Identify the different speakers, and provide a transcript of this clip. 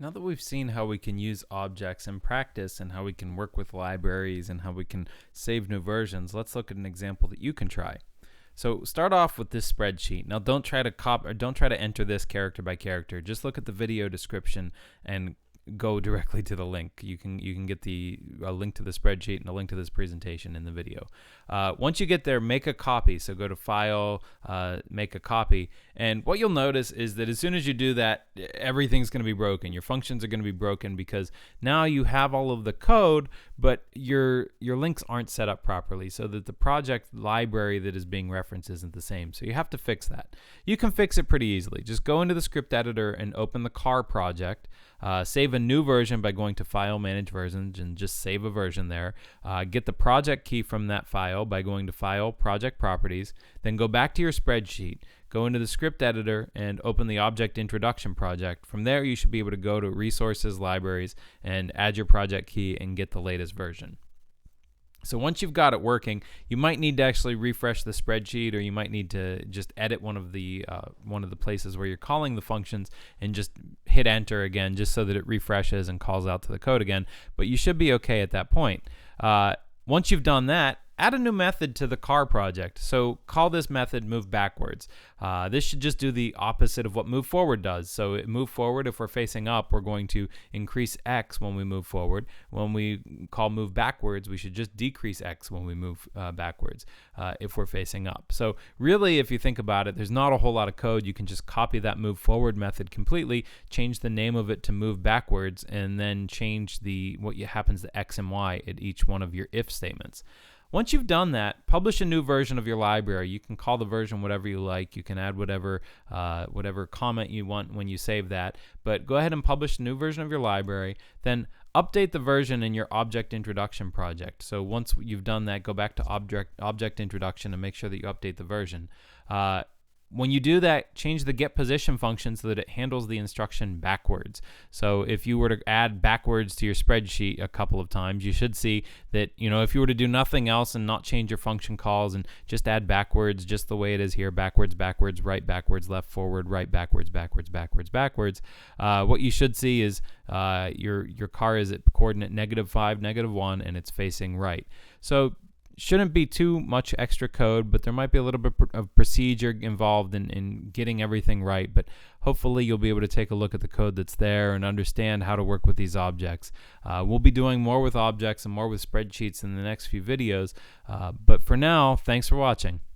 Speaker 1: Now that we've seen how we can use objects in practice and how we can work with libraries and how we can save new versions, let's look at an example that you can try. So start off with this spreadsheet. Now don't try to enter this character by character. Just look at the video description and go directly to the link. You can get a link to the spreadsheet and a link to this presentation in the video. Once you get there, make a copy. So go to File, make a copy, and what you'll notice is that as soon as you do that, everything's going to be broken. Your functions are going to be broken because now you have all of the code, but your links aren't set up properly, so that the project library that is being referenced isn't the same. So you have to fix that. You can fix it pretty easily. Just go into the script editor and open the car project. Save a new version by going to File, Manage Versions, and just save a version there. Get the project key from that file by going to File, Project Properties. Then go back to your spreadsheet, go into the script editor, and open the Object Introduction project. From there, you should be able to go to Resources, Libraries, and add your project key and get the latest version. So once you've got it working, you might need to actually refresh the spreadsheet, or you might need to just edit one of the places where you're calling the functions and just hit enter again, just so that it refreshes and calls out to the code again. But you should be okay at that point. Once you've done that, add a new method to the car project. So call this method move backwards. This should just do the opposite of what move forward does. So move forward, if we're facing up, we're going to increase X when we move forward. When we call move backwards, we should just decrease X when we move backwards if we're facing up. So really, if you think about it, there's not a whole lot of code. You can just copy that move forward method completely, change the name of it to move backwards, and then change what happens to X and Y at each one of your if statements. Once you've done that, publish a new version of your library. You can call the version whatever you like. You can add whatever comment you want when you save that. But go ahead and publish a new version of your library. Then update the version in your Object Introduction project. So once you've done that, go back to Object Introduction and make sure that you update the version. When you do that, change the get position function so that it handles the instruction backwards. So if you were to add backwards to your spreadsheet a couple of times, you should see that, if you were to do nothing else and not change your function calls and just add backwards just the way it is here, backwards, backwards, right, backwards, left, forward, right, backwards, backwards, backwards, backwards, what you should see is your car is at coordinate -5, -1, and it's facing right. So shouldn't be too much extra code, but there might be a little bit of procedure involved in getting everything right. But hopefully you'll be able to take a look at the code that's there and understand how to work with these objects. We'll be doing more with objects and more with spreadsheets in the next few videos. But for now, thanks for watching.